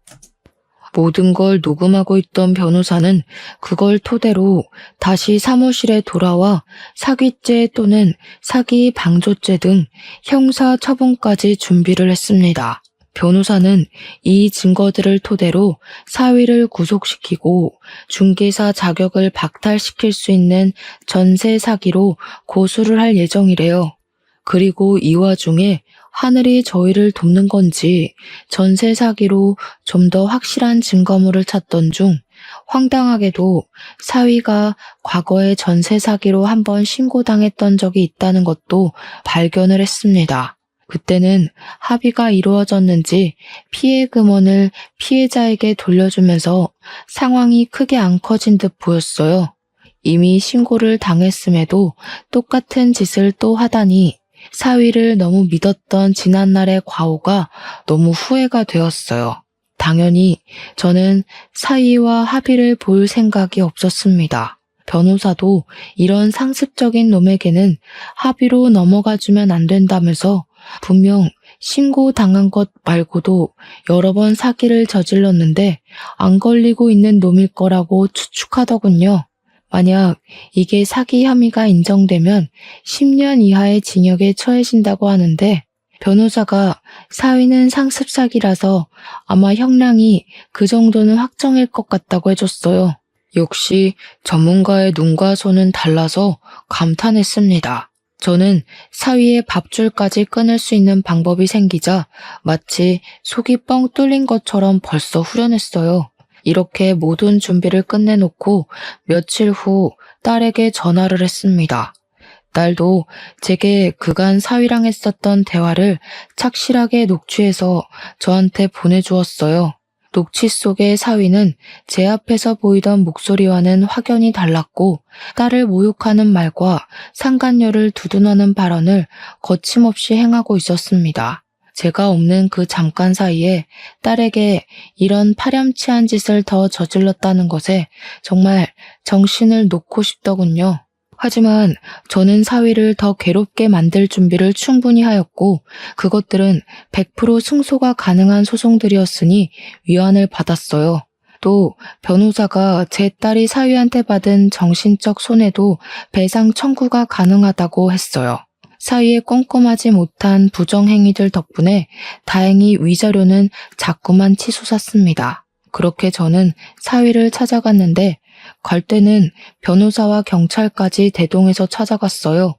모든 걸 녹음하고 있던 변호사는 그걸 토대로 다시 사무실에 돌아와 사기죄 또는 사기 방조죄 등 형사 처분까지 준비를 했습니다. 변호사는 이 증거들을 토대로 사위를 구속시키고 중개사 자격을 박탈시킬 수 있는 전세 사기로 고소를 할 예정이래요. 그리고 이 와중에 하늘이 저희를 돕는 건지 전세 사기로 좀 더 확실한 증거물을 찾던 중 황당하게도 사위가 과거에 전세 사기로 한번 신고당했던 적이 있다는 것도 발견을 했습니다. 그때는 합의가 이루어졌는지 피해 금원을 피해자에게 돌려주면서 상황이 크게 안 커진 듯 보였어요. 이미 신고를 당했음에도 똑같은 짓을 또 하다니 사위를 너무 믿었던 지난날의 과오가 너무 후회가 되었어요. 당연히 저는 사위와 합의를 볼 생각이 없었습니다. 변호사도 이런 상습적인 놈에게는 합의로 넘어가주면 안 된다면서 분명 신고당한 것 말고도 여러 번 사기를 저질렀는데 안 걸리고 있는 놈일 거라고 추측하더군요. 만약 이게 사기 혐의가 인정되면 10년 이하의 징역에 처해진다고 하는데 변호사가 사위는 상습 사기라서 아마 형량이 그 정도는 확정일 것 같다고 해줬어요. 역시 전문가의 눈과 손은 달라서 감탄했습니다. 저는 사위의 밥줄까지 끊을 수 있는 방법이 생기자 마치 속이 뻥 뚫린 것처럼 벌써 후련했어요. 이렇게 모든 준비를 끝내놓고 며칠 후 딸에게 전화를 했습니다. 딸도 제게 그간 사위랑 했었던 대화를 착실하게 녹취해서 저한테 보내주었어요. 녹취 속의 사위는 제 앞에서 보이던 목소리와는 확연히 달랐고 딸을 모욕하는 말과 상간녀를 두둔하는 발언을 거침없이 행하고 있었습니다. 제가 없는 그 잠깐 사이에 딸에게 이런 파렴치한 짓을 더 저질렀다는 것에 정말 정신을 놓고 싶더군요. 하지만 저는 사위를 더 괴롭게 만들 준비를 충분히 하였고 그것들은 100% 승소가 가능한 소송들이었으니 위안을 받았어요. 또 변호사가 제 딸이 사위한테 받은 정신적 손해도 배상 청구가 가능하다고 했어요. 사위의 꼼꼼하지 못한 부정행위들 덕분에 다행히 위자료는 자꾸만 치솟았습니다. 그렇게 저는 사위를 찾아갔는데 갈 때는 변호사와 경찰까지 대동해서 찾아갔어요.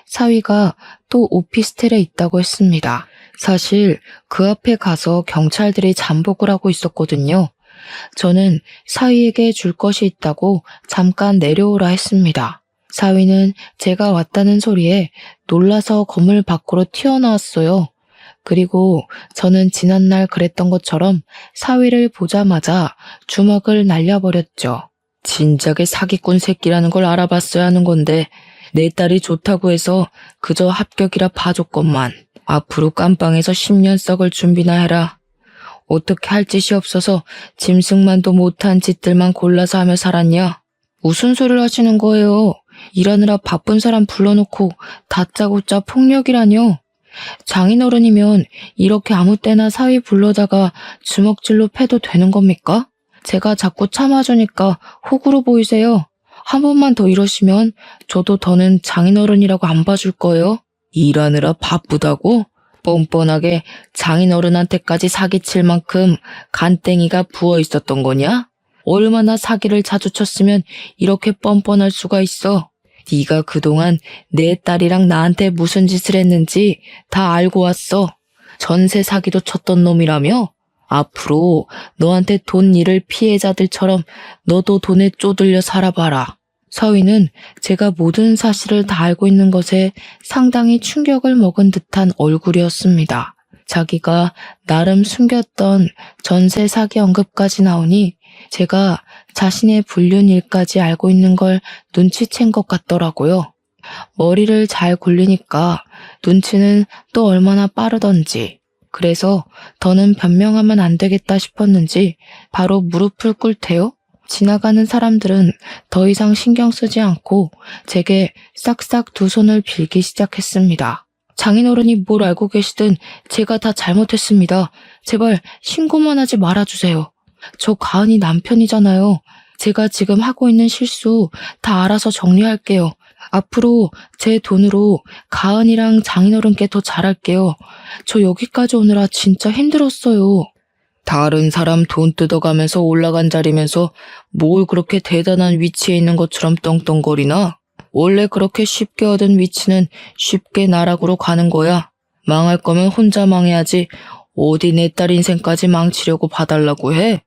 사위가 또 오피스텔에 있다고 했습니다. 사실 그 앞에 가서 경찰들이 잠복을 하고 있었거든요. 저는 사위에게 줄 것이 있다고 잠깐 내려오라 했습니다. 사위는 제가 왔다는 소리에 놀라서 건물 밖으로 튀어나왔어요. 그리고 저는 지난날 그랬던 것처럼 사위를 보자마자 주먹을 날려버렸죠. 진작에 사기꾼 새끼라는 걸 알아봤어야 하는 건데 내 딸이 좋다고 해서 그저 합격이라 봐줬건만. 앞으로 깜빵에서 10년 썩을 준비나 해라. 어떻게 할 짓이 없어서 짐승만도 못한 짓들만 골라서 하며 살았냐? 무슨 소리를 하시는 거예요? 일하느라 바쁜 사람 불러놓고 다짜고짜 폭력이라뇨? 장인어른이면 이렇게 아무 때나 사위 불러다가 주먹질로 패도 되는 겁니까? 제가 자꾸 참아주니까 호구로 보이세요. 한 번만 더 이러시면 저도 더는 장인어른이라고 안 봐줄 거예요. 일하느라 바쁘다고? 뻔뻔하게 장인어른한테까지 사기칠 만큼 간땡이가 부어 있었던 거냐? 얼마나 사기를 자주 쳤으면 이렇게 뻔뻔할 수가 있어. 네가 그동안 내 딸이랑 나한테 무슨 짓을 했는지 다 알고 왔어. 전세 사기도 쳤던 놈이라며? 앞으로 너한테 돈 잃을 피해자들처럼 너도 돈에 쪼들려 살아봐라. 사위는 제가 모든 사실을 다 알고 있는 것에 상당히 충격을 먹은 듯한 얼굴이었습니다. 자기가 나름 숨겼던 전세 사기 언급까지 나오니 제가 자신의 불륜 일까지 알고 있는 걸 눈치챈 것 같더라고요. 머리를 잘 굴리니까 눈치는 또 얼마나 빠르던지. 그래서 더는 변명하면 안 되겠다 싶었는지 바로 무릎을 꿇대요. 지나가는 사람들은 더 이상 신경 쓰지 않고 제게 싹싹 두 손을 빌기 시작했습니다. 장인어른이 뭘 알고 계시든 제가 다 잘못했습니다. 제발 신고만 하지 말아주세요. 저 가은이 남편이잖아요. 제가 지금 하고 있는 실수 다 알아서 정리할게요. 앞으로 제 돈으로 가은이랑 장인어른께 더 잘할게요. 저 여기까지 오느라 진짜 힘들었어요. 다른 사람 돈 뜯어가면서 올라간 자리면서 뭘 그렇게 대단한 위치에 있는 것처럼 떵떵거리나? 원래 그렇게 쉽게 얻은 위치는 쉽게 나락으로 가는 거야. 망할 거면 혼자 망해야지 어디 내 딸 인생까지 망치려고 봐달라고 해?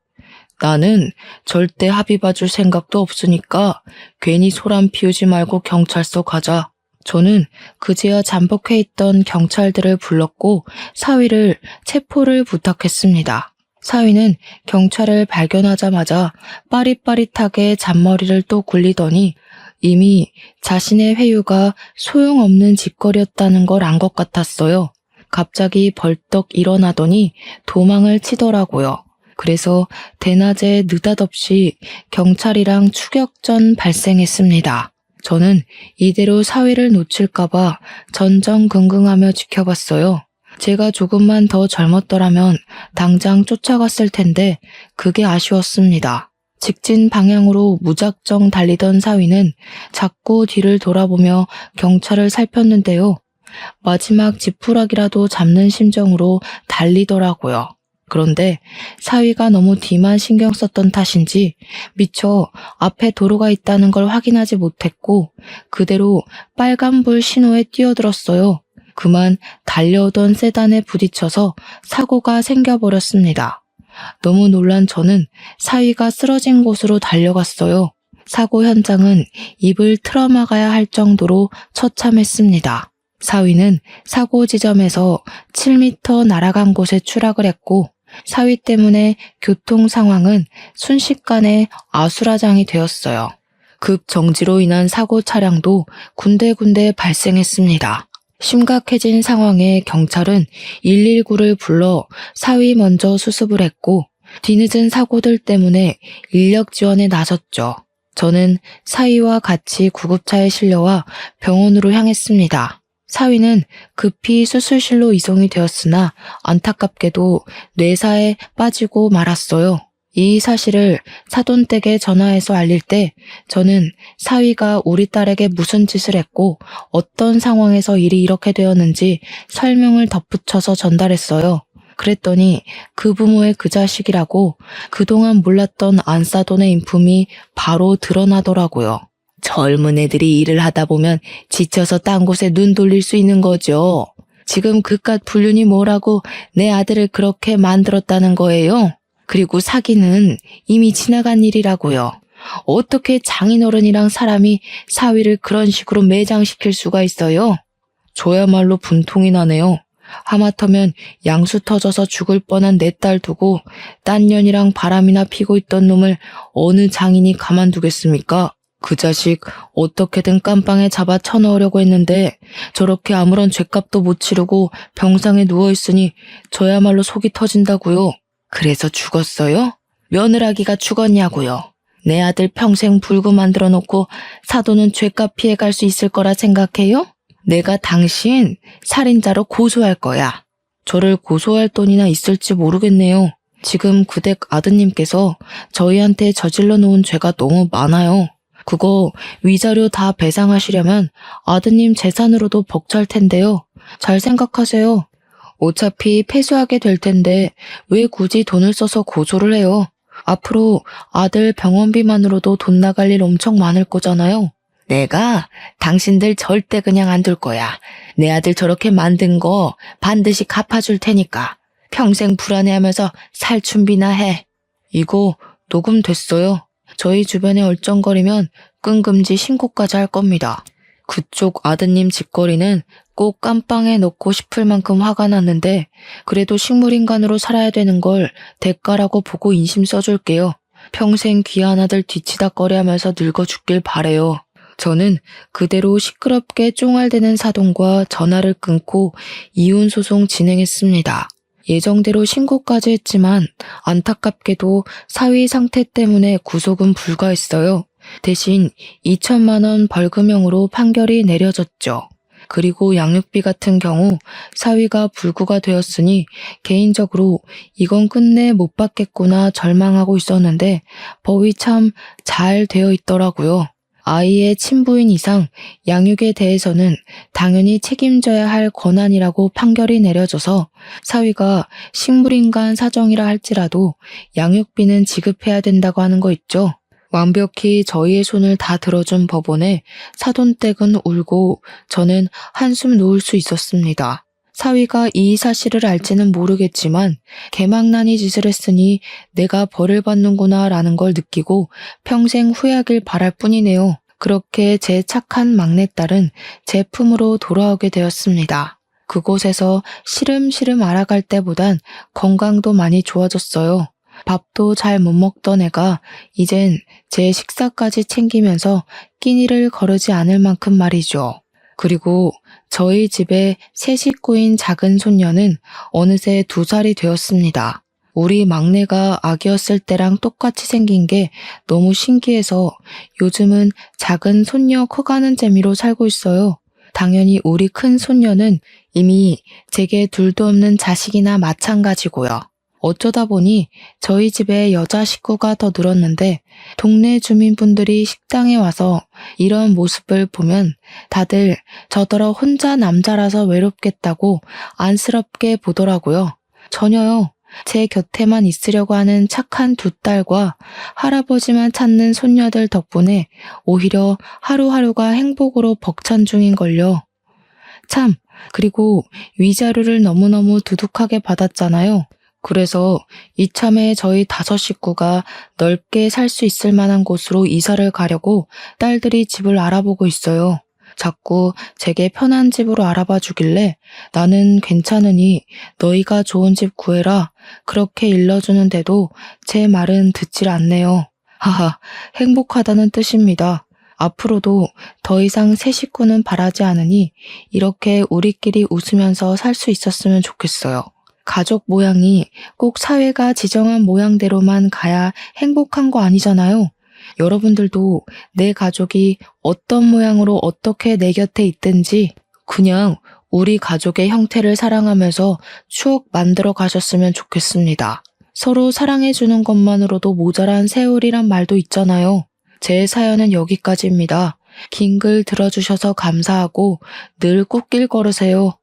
나는 절대 합의 봐줄 생각도 없으니까 괜히 소란 피우지 말고 경찰서 가자. 저는 그제야 잠복해 있던 경찰들을 불렀고 사위를 체포를 부탁했습니다. 사위는 경찰을 발견하자마자 빠릿빠릿하게 잔머리를 또 굴리더니 이미 자신의 회유가 소용없는 짓거리였다는 걸 안 것 같았어요. 갑자기 벌떡 일어나더니 도망을 치더라고요. 그래서 대낮에 느닷없이 경찰이랑 추격전 발생했습니다. 저는 이대로 사위를 놓칠까봐 전전긍긍하며 지켜봤어요. 제가 조금만 더 젊었더라면 당장 쫓아갔을 텐데 그게 아쉬웠습니다. 직진 방향으로 무작정 달리던 사위는 자꾸 뒤를 돌아보며 경찰을 살폈는데요. 마지막 지푸라기라도 잡는 심정으로 달리더라고요. 그런데 사위가 너무 뒤만 신경 썼던 탓인지 미처 앞에 도로가 있다는 걸 확인하지 못했고 그대로 빨간불 신호에 뛰어들었어요. 그만 달려오던 세단에 부딪혀서 사고가 생겨버렸습니다. 너무 놀란 저는 사위가 쓰러진 곳으로 달려갔어요. 사고 현장은 입을 틀어막아야 할 정도로 처참했습니다. 사위는 사고 지점에서 7m 날아간 곳에 추락을 했고 사위 때문에 교통 상황은 순식간에 아수라장이 되었어요. 급 정지로 인한 사고 차량도 군데군데 발생했습니다. 심각해진 상황에 경찰은 119를 불러 사위 먼저 수습을 했고 뒤늦은 사고들 때문에 인력 지원에 나섰죠. 저는 사위와 같이 구급차에 실려와 병원으로 향했습니다. 사위는 급히 수술실로 이송이 되었으나 안타깝게도 뇌사에 빠지고 말았어요. 이 사실을 사돈댁에 전화해서 알릴 때 저는 사위가 우리 딸에게 무슨 짓을 했고 어떤 상황에서 일이 이렇게 되었는지 설명을 덧붙여서 전달했어요. 그랬더니 그 부모의 그 자식이라고 그동안 몰랐던 안사돈의 인품이 바로 드러나더라고요. 젊은 애들이 일을 하다 보면 지쳐서 딴 곳에 눈 돌릴 수 있는 거죠. 지금 그깟 불륜이 뭐라고 내 아들을 그렇게 만들었다는 거예요. 그리고 사기는 이미 지나간 일이라고요. 어떻게 장인어른이랑 사람이 사위를 그런 식으로 매장시킬 수가 있어요? 저야말로 분통이 나네요. 하마터면 양수 터져서 죽을 뻔한 내 딸 두고 딴 년이랑 바람이나 피고 있던 놈을 어느 장인이 가만두겠습니까? 그 자식 어떻게든 깜빵에 잡아 쳐넣으려고 했는데 저렇게 아무런 죗값도 못 치르고 병상에 누워있으니 저야말로 속이 터진다고요. 그래서 죽었어요? 며느라기가 죽었냐고요. 내 아들 평생 불구 만들어 놓고 사돈은 죗값 피해갈 수 있을 거라 생각해요? 내가 당신 살인자로 고소할 거야. 저를 고소할 돈이나 있을지 모르겠네요. 지금 그댁 아드님께서 저희한테 저질러 놓은 죄가 너무 많아요. 그거 위자료 다 배상하시려면 아드님 재산으로도 벅찰 텐데요. 잘 생각하세요. 어차피 패소하게 될 텐데 왜 굳이 돈을 써서 고소를 해요? 앞으로 아들 병원비만으로도 돈 나갈 일 엄청 많을 거잖아요. 내가 당신들 절대 그냥 안 둘 거야. 내 아들 저렇게 만든 거 반드시 갚아줄 테니까. 평생 불안해하면서 살 준비나 해. 이거 녹음됐어요. 저희 주변에 얼쩡거리면 끈금지 신고까지 할 겁니다. 그쪽 아드님 짓거리는 꼭 깜빵에 넣고 싶을 만큼 화가 났는데 그래도 식물인간으로 살아야 되는 걸 대가라고 보고 인심 써줄게요. 평생 귀한 아들 뒤치다꺼리하면서 늙어 죽길 바래요. 저는 그대로 시끄럽게 쫑알대는 사돈과 전화를 끊고 이혼소송 진행했습니다. 예정대로 신고까지 했지만 안타깝게도 사위 상태 때문에 구속은 불가했어요. 대신 2천만 원 벌금형으로 판결이 내려졌죠. 그리고 양육비 같은 경우 사위가 불구가 되었으니 개인적으로 이건 끝내 못 받겠구나 절망하고 있었는데 법이 참 잘 되어 있더라고요. 아이의 친부인 이상 양육에 대해서는 당연히 책임져야 할 권한이라고 판결이 내려져서 사위가 식물인간 사정이라 할지라도 양육비는 지급해야 된다고 하는 거 있죠. 완벽히 저희의 손을 다 들어준 법원에 사돈댁은 울고 저는 한숨 놓을 수 있었습니다. 사위가 이 사실을 알지는 모르겠지만 개망나니 짓을 했으니 내가 벌을 받는구나 라는 걸 느끼고 평생 후회하길 바랄 뿐이네요. 그렇게 제 착한 막내딸은 제 품으로 돌아오게 되었습니다. 그곳에서 시름시름 알아갈 때보단 건강도 많이 좋아졌어요. 밥도 잘 못 먹던 애가 이젠 제 식사까지 챙기면서 끼니를 거르지 않을 만큼 말이죠. 그리고 저희 집의 새 식구인 작은 손녀는 어느새 2살이 되었습니다. 우리 막내가 아기였을 때랑 똑같이 생긴 게 너무 신기해서 요즘은 작은 손녀 커가는 재미로 살고 있어요. 당연히 우리 큰 손녀는 이미 제게 둘도 없는 자식이나 마찬가지고요. 어쩌다 보니 저희 집에 여자 식구가 더 늘었는데 동네 주민분들이 식당에 와서 이런 모습을 보면 다들 저더러 혼자 남자라서 외롭겠다고 안쓰럽게 보더라고요. 전혀요. 제 곁에만 있으려고 하는 착한 2딸과 할아버지만 찾는 손녀들 덕분에 오히려 하루하루가 행복으로 벅찬 중인걸요. 참, 그리고 위자료를 너무너무 두둑하게 받았잖아요. 그래서 이참에 저희 5 식구가 넓게 살 수 있을 만한 곳으로 이사를 가려고 딸들이 집을 알아보고 있어요. 자꾸 제게 편한 집으로 알아봐 주길래 나는 괜찮으니 너희가 좋은 집 구해라 그렇게 일러주는데도 제 말은 듣질 않네요. 하하, 행복하다는 뜻입니다. 앞으로도 더 이상 새 식구는 바라지 않으니 이렇게 우리끼리 웃으면서 살 수 있었으면 좋겠어요. 가족 모양이 꼭 사회가 지정한 모양대로만 가야 행복한 거 아니잖아요. 여러분들도 내 가족이 어떤 모양으로 어떻게 내 곁에 있든지 그냥 우리 가족의 형태를 사랑하면서 추억 만들어 가셨으면 좋겠습니다. 서로 사랑해주는 것만으로도 모자란 세월이란 말도 있잖아요. 제 사연은 여기까지입니다. 긴 글 들어주셔서 감사하고 늘 꽃길 걸으세요.